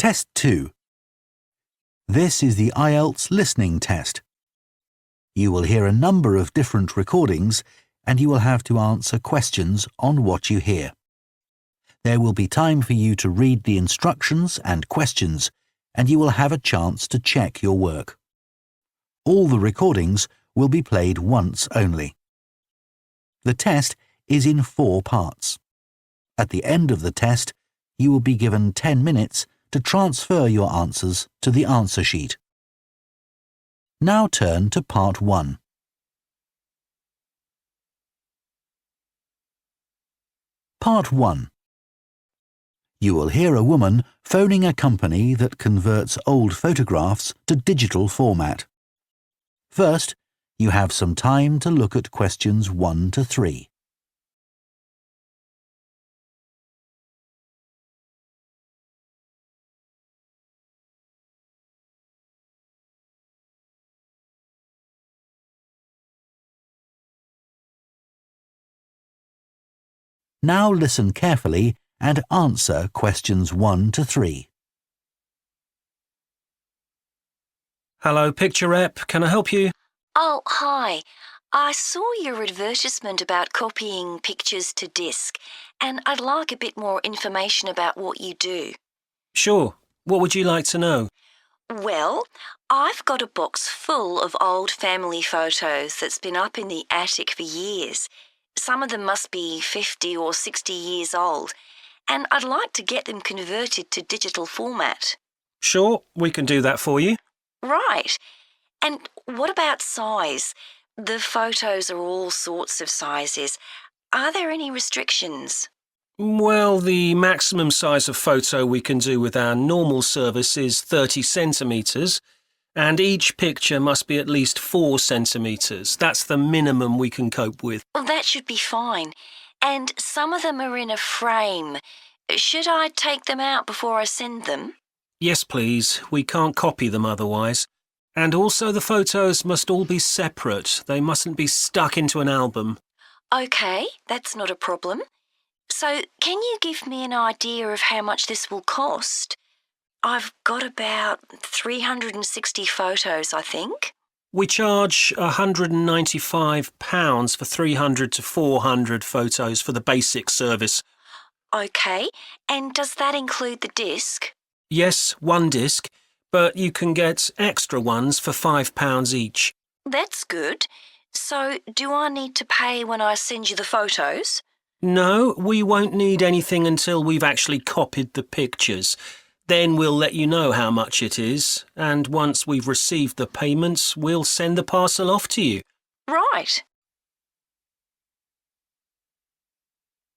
Test 2. This is the IELTS listening test. You will hear a number of different recordings and you will have to answer questions on what you hear. There will be time for you to read the instructions and questions and you will have a chance to check your work. All the recordings will be played once only. The test is in 4 parts. At the end of the test, you will be given 10 minutes to transfer your answers to the answer sheet. Now turn to Part 1. Part 1. You will hear a woman phoning a company that converts old photographs to digital format. First, you have some time to look at questions 1 to 3. Now listen carefully and answer questions 1 to 3. Hello, Picture Rep. Can I help you? Oh, hi. I saw your advertisement about copying pictures to disk, and I'd like a bit more information about what you do. Sure. What would you like to know? Well, I've got a box full of old family photos that's been up in the attic for years. Some of them must be 50 or 60 years old, and I'd like to get them converted to digital format. Sure, we can do that for you. Right. And what about size? The photos are all sorts of sizes. Are there any restrictions? Well, the maximum size of photo we can do with our normal service is 30 centimetres, and each picture must be at least 4 centimetres. That's the minimum we can cope with. Well, that should be fine. And some of them are in a frame. Should I take them out before I send them? Yes, please. We can't copy them otherwise. And also the photos must all be separate. They mustn't be stuck into an album. OK, that's not a problem. So can you give me an idea of how much this will cost? I've got about 360 photos, I think. We charge £195 for 300 to 400 photos for the basic service. OK, and does that include the disc? Yes, 1 disc, but you can get extra ones for £5 each. That's good. So do I need to pay when I send you the photos? No, we won't need anything until we've actually copied the pictures. Then we'll let you know how much it is, and once we've received the payments, we'll send the parcel off to you. Right.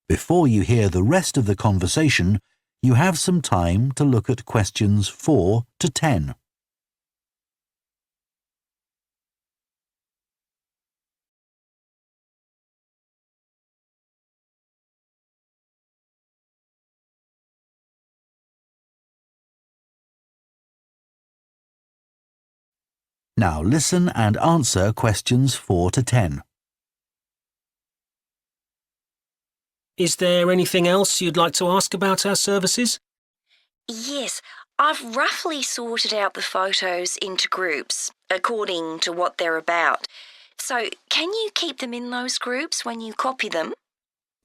Before you hear the rest of the conversation, you have some time to look at questions 4 to 10. Now listen and answer questions 4 to 10. Is there anything else you'd like to ask about our services? Yes, I've roughly sorted out the photos into groups, according to what they're about. So can you keep them in those groups when you copy them?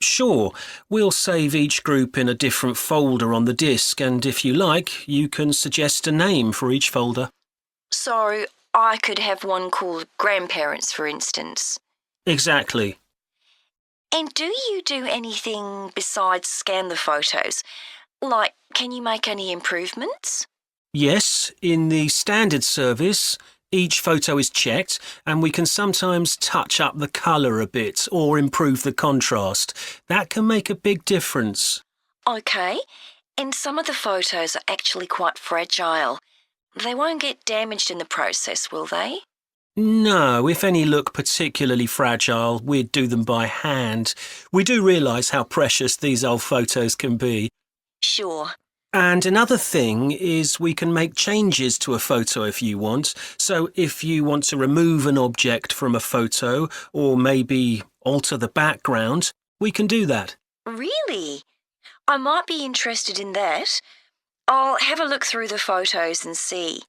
Sure, we'll save each group in a different folder on the disk, and if you like, you can suggest a name for each folder. So I could have one called Grandparents, for instance. Exactly. And do you do anything besides scan the photos? Like, can you make any improvements? Yes, in the standard service, each photo is checked and we can sometimes touch up the colour a bit or improve the contrast. That can make a big difference. OK, and some of the photos are actually quite fragile. They won't get damaged in the process, will they? No, if any look particularly fragile, we'd do them by hand. We do realise how precious these old photos can be. Sure. And another thing is we can make changes to a photo if you want. So if you want to remove an object from a photo or maybe alter the background, we can do that. Really? I might be interested in that. I'll have a look through the photos and see.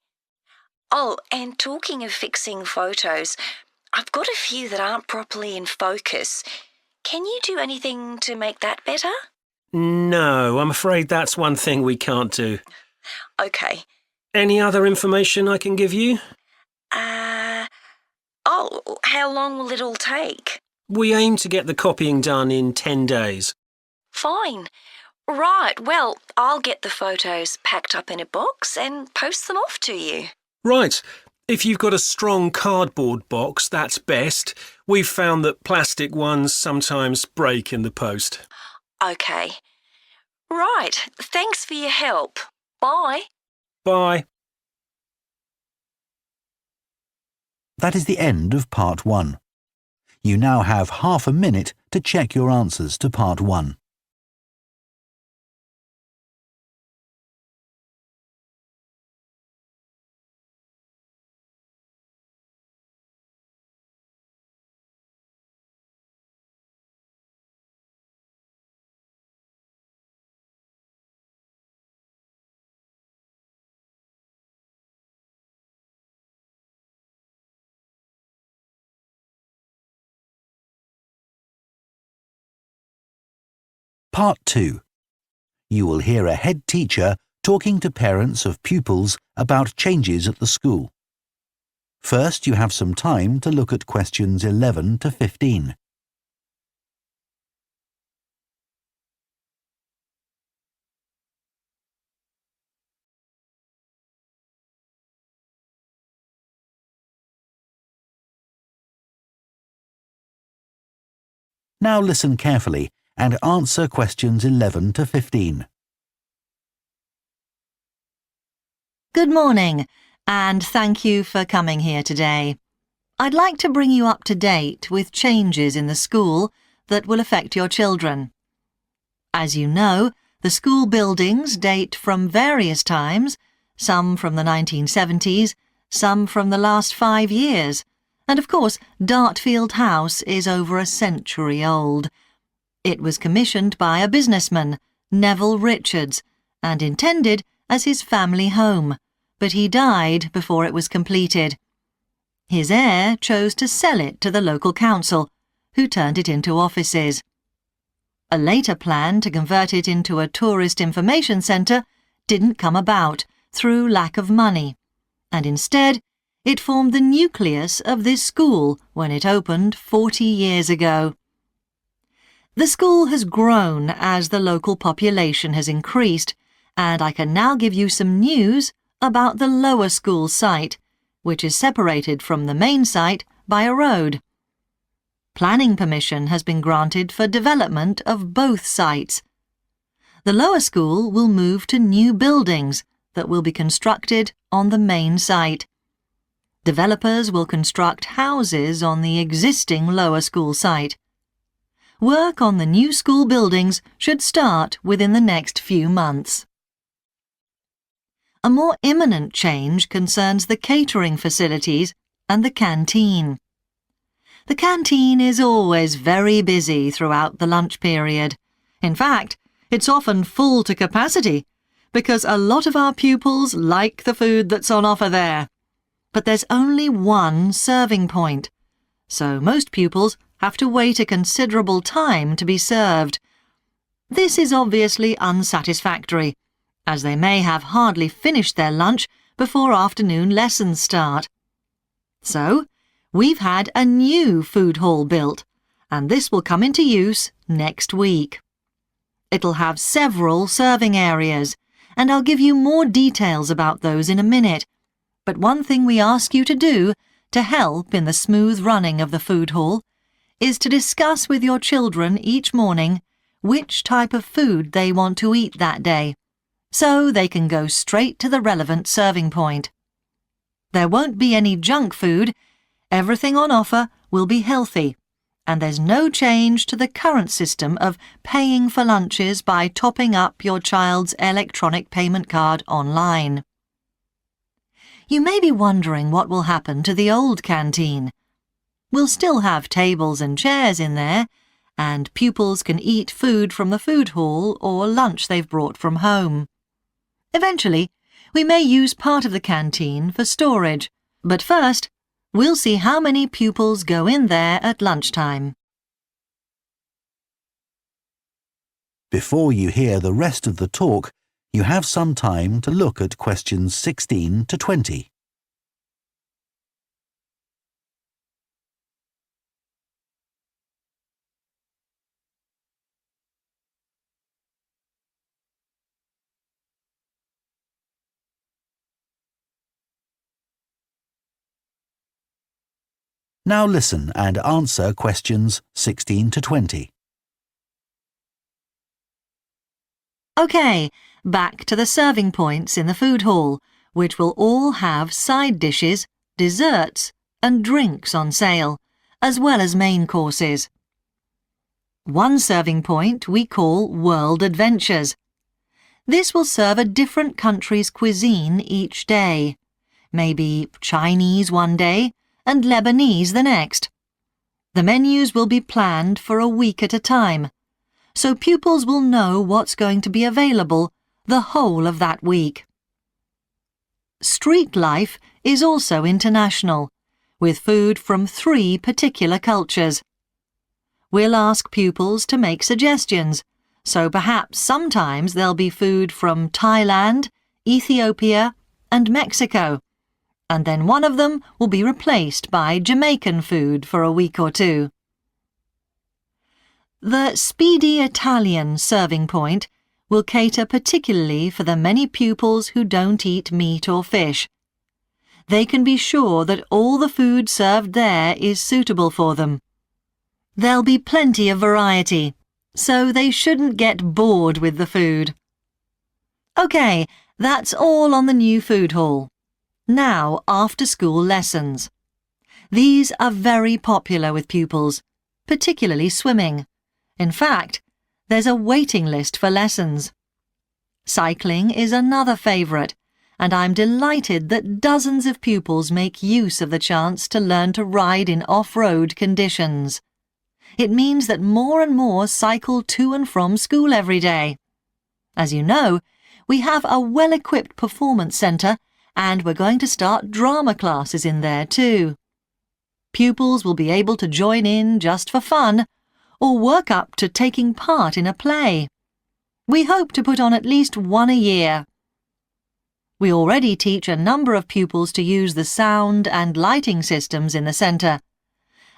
Oh, and talking of fixing photos, I've got a few that aren't properly in focus. Can you do anything to make that better? No, I'm afraid that's one thing we can't do. Okay. Any other information I can give you? How long will it all take? We aim to get the copying done in 10 days. Fine. Right, well, I'll get the photos packed up in a box and post them off to you. Right. If you've got a strong cardboard box, that's best. We've found that plastic ones sometimes break in the post. Okay. Right, thanks for your help. Bye. Bye. That is the end of Part 1. You now have half a minute to check your answers to Part 1. Part 2. You will hear a head teacher talking to parents of pupils about changes at the school. First, you have some time to look at questions 11 to 15. Now listen carefully and answer questions 11 to 15. Good morning, and thank you for coming here today. I'd like to bring you up to date with changes in the school that will affect your children. As you know, the school buildings date from various times, some from the 1970s, some from the last 5 years, and of course, Dartfield House is over a century old. It was commissioned by a businessman, Neville Richards, and intended as his family home, but he died before it was completed. His heir chose to sell it to the local council, who turned it into offices. A later plan to convert it into a tourist information centre didn't come about through lack of money, and instead it formed the nucleus of this school when it opened 40 years ago. The school has grown as the local population has increased, and I can now give you some news about the lower school site, which is separated from the main site by a road. Planning permission has been granted for development of both sites. The lower school will move to new buildings that will be constructed on the main site. Developers will construct houses on the existing lower school site. Work on the new school buildings should start within the next few months. A more imminent change concerns the catering facilities and the canteen. The canteen is always very busy throughout the lunch period. In fact, it's often full to capacity because a lot of our pupils like the food that's on offer there. But there's only one serving point, so most pupils have to wait a considerable time to be served. This is obviously unsatisfactory, as they may have hardly finished their lunch before afternoon lessons start. So, we've had a new food hall built, and this will come into use next week. It'll have several serving areas, and I'll give you more details about those in a minute. But one thing we ask you to do to help in the smooth running of the food hall is to discuss with your children each morning which type of food they want to eat that day, so they can go straight to the relevant serving point. There won't be any junk food, everything on offer will be healthy, and there's no change to the current system of paying for lunches by topping up your child's electronic payment card online. You may be wondering what will happen to the old canteen. We'll still have tables and chairs in there, and pupils can eat food from the food hall or lunch they've brought from home. Eventually, we may use part of the canteen for storage, but first, we'll see how many pupils go in there at lunchtime. Before you hear the rest of the talk, you have some time to look at questions 16 to 20. Now listen and answer questions 16 to 20. OK, back to the serving points in the food hall, which will all have side dishes, desserts and drinks on sale, as well as main courses. One serving point we call World Adventures. This will serve a different country's cuisine each day. Maybe Chinese one day and Lebanese the next. The menus will be planned for a week at a time, so pupils will know what's going to be available the whole of that week. Street life is also international, with food from 3 particular cultures. We'll ask pupils to make suggestions, so perhaps sometimes there'll be food from Thailand, Ethiopia and Mexico, and then one of them will be replaced by Jamaican food for a week or 2. The Speedy Italian serving point will cater particularly for the many pupils who don't eat meat or fish. They can be sure that all the food served there is suitable for them. There'll be plenty of variety, so they shouldn't get bored with the food. OK, that's all on the new food hall. Now, after-school lessons. These are very popular with pupils, particularly swimming. In fact, there's a waiting list for lessons. Cycling is another favourite, and I'm delighted that dozens of pupils make use of the chance to learn to ride in off-road conditions. It means that more and more cycle to and from school every day. As you know, we have a well-equipped performance centre, and we're going to start drama classes in there too. Pupils will be able to join in just for fun, or work up to taking part in a play. We hope to put on at least one a year. We already teach a number of pupils to use the sound and lighting systems in the centre,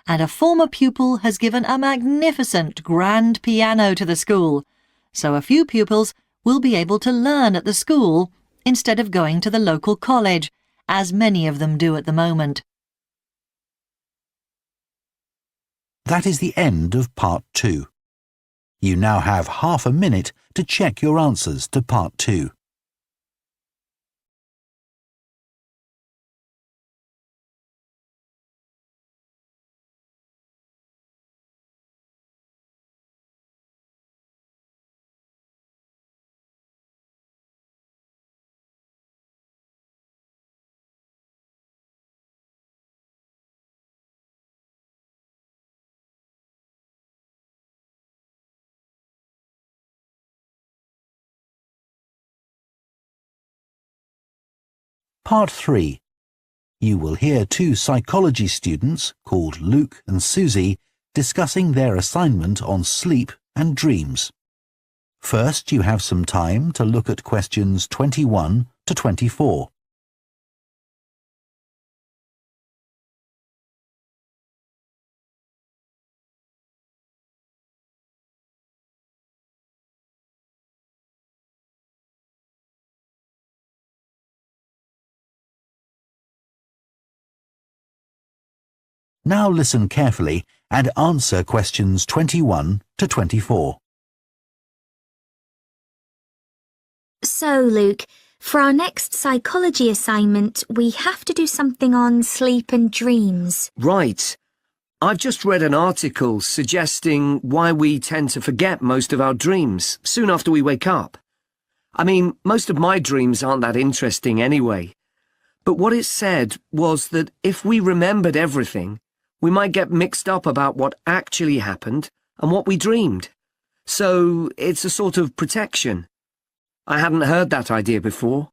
and a former pupil has given a magnificent grand piano to the school, so a few pupils will be able to learn at the school instead of going to the local college, as many of them do at the moment. That is the end of Part 2. You now have half a minute to check your answers to Part 2. Part 3. You will hear 2 psychology students called Luke and Susie discussing their assignment on sleep and dreams. First, you have some time to look at questions 21 to 24. Now listen carefully and answer questions 21 to 24. So, Luke, for our next psychology assignment, we have to do something on sleep and dreams. Right. I've just read an article suggesting why we tend to forget most of our dreams soon after we wake up. I mean, most of my dreams aren't that interesting anyway. But what it said was that if we remembered everything, we might get mixed up about what actually happened and what we dreamed. So it's a sort of protection. I hadn't heard that idea before.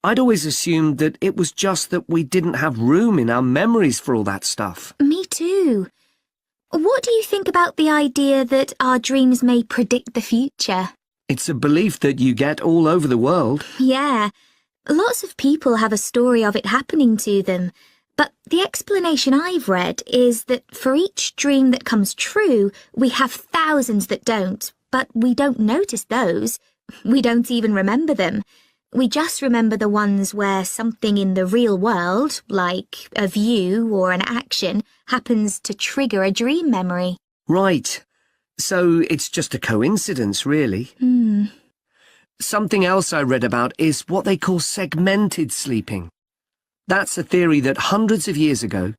I'd always assumed that it was just that we didn't have room in our memories for all that stuff. Me too. What do you think about the idea that our dreams may predict the future? It's a belief that you get all over the world. Yeah, lots of people have a story of it happening to them. But the explanation I've read is that for each dream that comes true, we have thousands that don't, but we don't notice those. We don't even remember them. We just remember the ones where something in the real world, like a view or an action, happens to trigger a dream memory. Right. So it's just a coincidence, really. Something else I read about is what they call segmented sleeping. That's a theory that hundreds of years ago,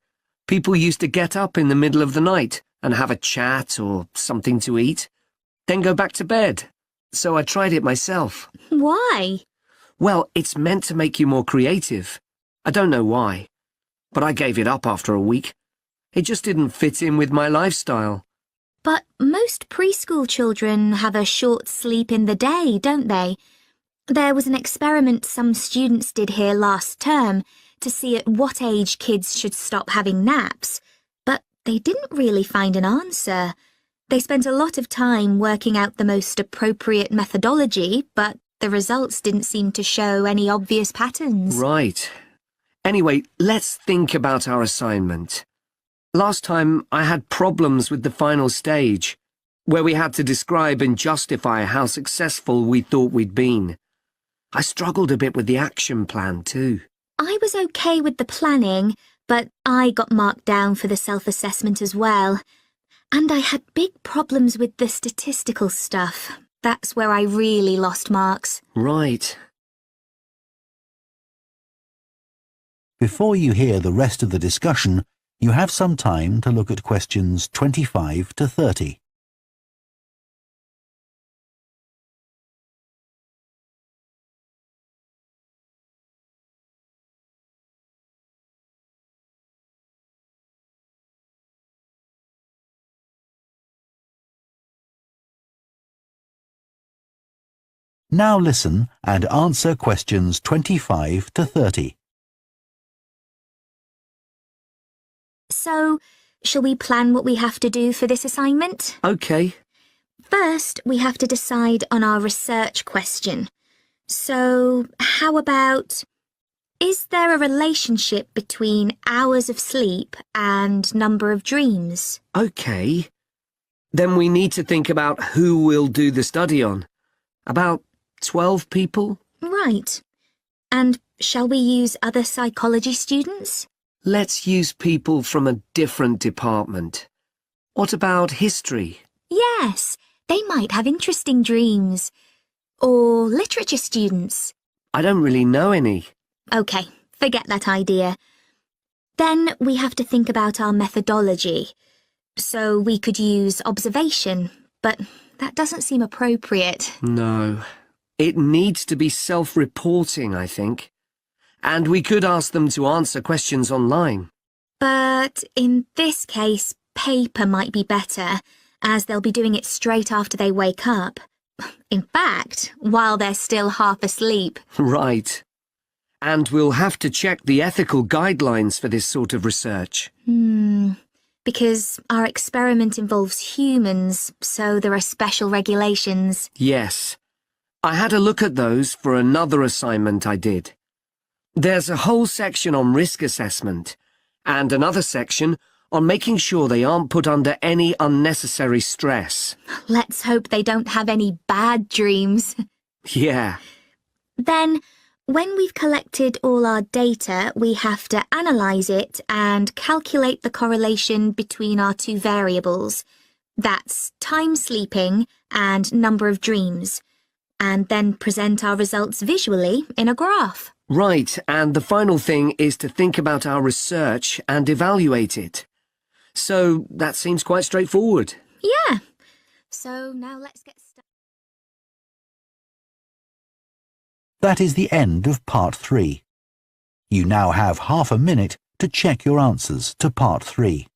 people used to get up in the middle of the night and have a chat or something to eat, then go back to bed. So I tried it myself. Why? Well, it's meant to make you more creative. I don't know why, but I gave it up after a week. It just didn't fit in with my lifestyle. But most preschool children have a short sleep in the day, don't they? There was an experiment some students did here last term to see at what age kids should stop having naps, but they didn't really find an answer. They spent a lot of time working out the most appropriate methodology, but the results didn't seem to show any obvious patterns. Right. Anyway, let's think about our assignment. Last time I had problems with the final stage, where we had to describe and justify how successful we thought we'd been. I struggled a bit with the action plan too. I was okay with the planning, but I got marked down for the self-assessment as well. And I had big problems with the statistical stuff. That's where I really lost marks. Right. Before you hear the rest of the discussion, you have some time to look at questions 25 to 30. Now listen and answer questions 25 to 30. So, shall we plan what we have to do for this assignment? Okay. First, we have to decide on our research question. So, how about, is there a relationship between hours of sleep and number of dreams? Okay. Then we need to think about who we'll do the study on. About 12 people? Right. And shall we use other psychology students? Let's use people from a different department. What about history? Yes, they might have interesting dreams. Or literature students. I don't really know any. OK, forget that idea. Then we have to think about our methodology. So we could use observation, but that doesn't seem appropriate. No. It needs to be self-reporting, I think. And we could ask them to answer questions online. But in this case, paper might be better, as they'll be doing it straight after they wake up. In fact, while they're still half asleep. Right. And we'll have to check the ethical guidelines for this sort of research. Because our experiment involves humans, so there are special regulations. Yes. I had a look at those for another assignment I did. There's a whole section on risk assessment, and another section on making sure they aren't put under any unnecessary stress. Let's hope they don't have any bad dreams. Yeah. Then, when we've collected all our data, we have to analyse it and calculate the correlation between our two variables. That's time sleeping and number of dreams. And then present our results visually in a graph. Right, and the final thing is to think about our research and evaluate it. So that seems quite straightforward. Yeah. So now let's get started. That is the end of part 3. You now have half a minute to check your answers to part 3.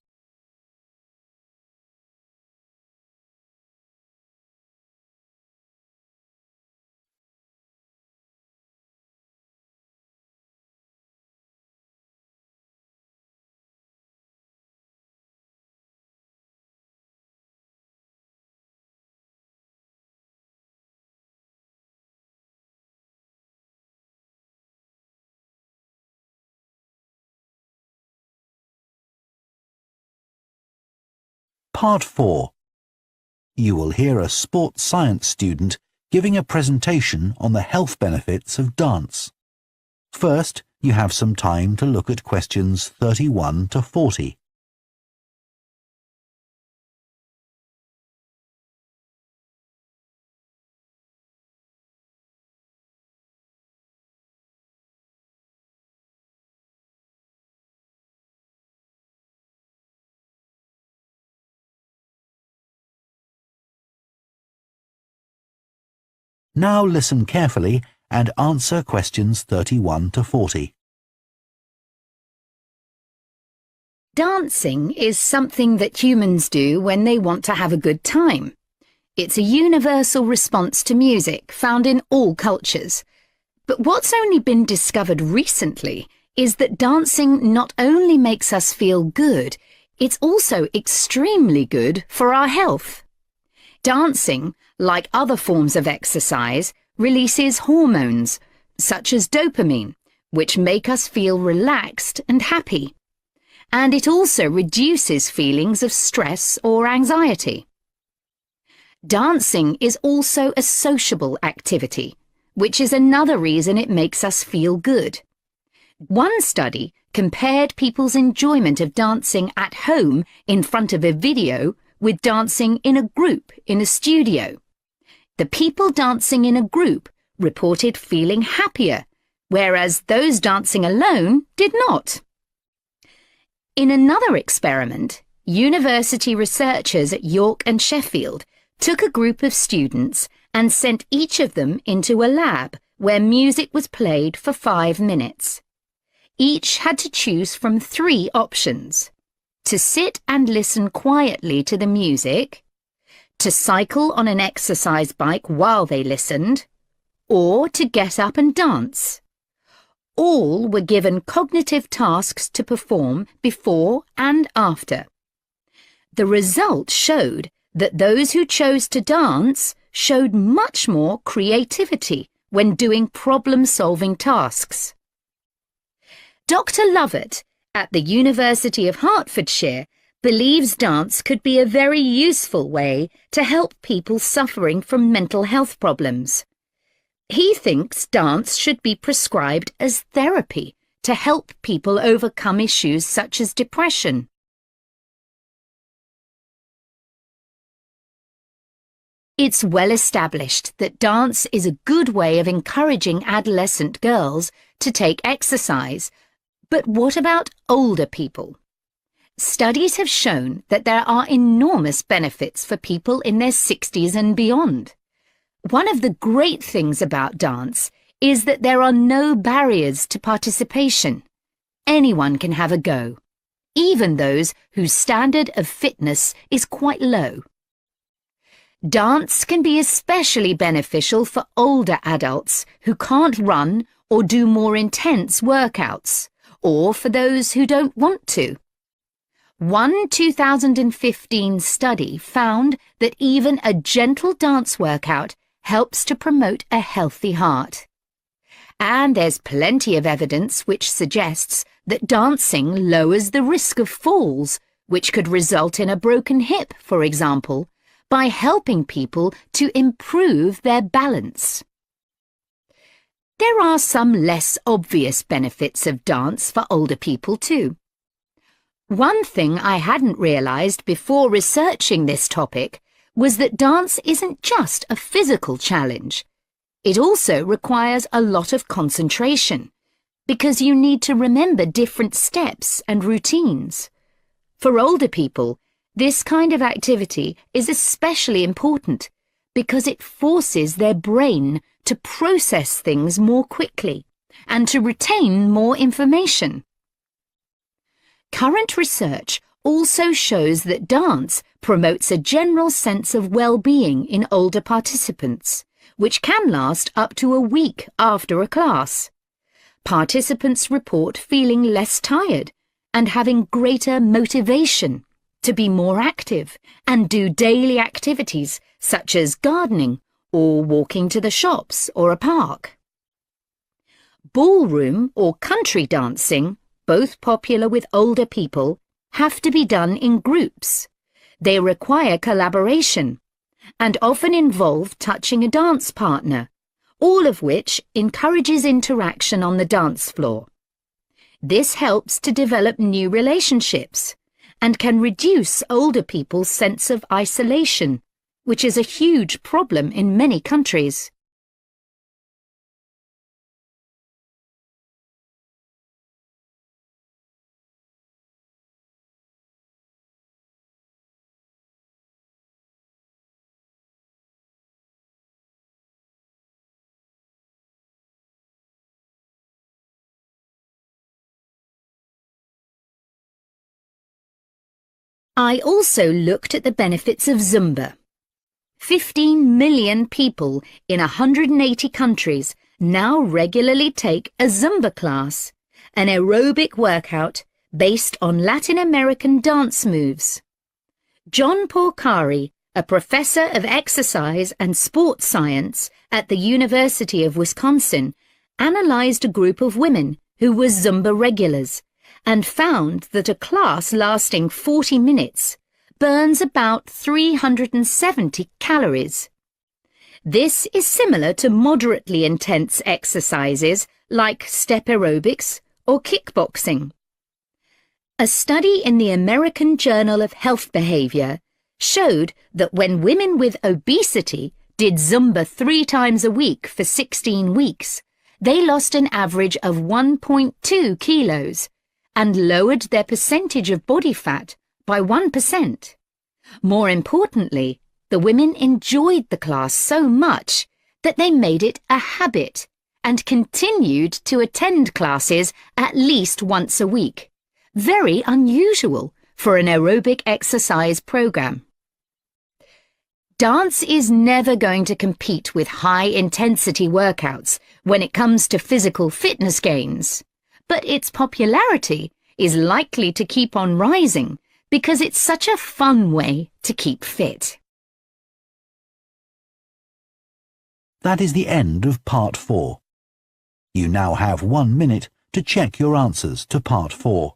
Part 4. You will hear a sports science student giving a presentation on the health benefits of dance. First, you have some time to look at questions 31 to 40. Now listen carefully and answer questions 31 to 40. Dancing is something that humans do when they want to have a good time. It's a universal response to music found in all cultures. But what's only been discovered recently is that dancing not only makes us feel good, it's also extremely good for our health. Dancing, like other forms of exercise, releases hormones, such as dopamine, which make us feel relaxed and happy. And it also reduces feelings of stress or anxiety. Dancing is also a sociable activity, which is another reason it makes us feel good. One study compared people's enjoyment of dancing at home in front of a video with dancing in a group in a studio. The people dancing in a group reported feeling happier, whereas those dancing alone did not. In another experiment, university researchers at York and Sheffield took a group of students and sent each of them into a lab where music was played for 5 minutes. Each had to choose from 3 options: to sit and listen quietly to the music, to cycle on an exercise bike while they listened, or to get up and dance. All were given cognitive tasks to perform before and after. The results showed that those who chose to dance showed much more creativity when doing problem-solving tasks. Dr. Lovett at the University of Hertfordshire believes dance could be a very useful way to help people suffering from mental health problems. He thinks dance should be prescribed as therapy to help people overcome issues such as depression. It's well established that dance is a good way of encouraging adolescent girls to take exercise. But what about older people? Studies have shown that there are enormous benefits for people in their 60s and beyond. One of the great things about dance is that there are no barriers to participation. Anyone can have a go, even those whose standard of fitness is quite low. Dance can be especially beneficial for older adults who can't run or do more intense workouts, or for those who don't want to. One 2015 study found that even a gentle dance workout helps to promote a healthy heart. And there's plenty of evidence which suggests that dancing lowers the risk of falls, which could result in a broken hip, for example, by helping people to improve their balance. There are some less obvious benefits of dance for older people too. One thing I hadn't realised before researching this topic was that dance isn't just a physical challenge. It also requires a lot of concentration, because you need to remember different steps and routines. For older people, this kind of activity is especially important because it forces their brain to process things more quickly and to retain more information. Current research also shows that dance promotes a general sense of well-being in older participants, which can last up to a week after a class. Participants report feeling less tired and having greater motivation to be more active and do daily activities such as gardening or walking to the shops or a park. Ballroom or country dancing, both popular with older people, have to be done in groups. They require collaboration and often involve touching a dance partner, all of which encourages interaction on the dance floor. This helps to develop new relationships and can reduce older people's sense of isolation, which is a huge problem in many countries. I also looked at the benefits of Zumba. 15 million people in 180 countries now regularly take a Zumba class, an aerobic workout based on Latin American dance moves. John Porcari, a professor of exercise and sports science at the University of Wisconsin, analyzed a group of women who were Zumba regulars and found that a class lasting 40 minutes burns about 370 calories. This is similar to moderately intense exercises like step aerobics or kickboxing. A study in the American Journal of Health Behavior showed that when women with obesity did Zumba 3 times a week for 16 weeks, they lost an average of 1.2 kilos and lowered their percentage of body fat by 1%. More importantly, the women enjoyed the class so much that they made it a habit and continued to attend classes at least once a week. Very unusual for an aerobic exercise program. Dance is never going to compete with high-intensity workouts when it comes to physical fitness gains, but its popularity is likely to keep on rising because it's such a fun way to keep fit. That is the end of Part 4. You now have 1 minute to check your answers to Part 4.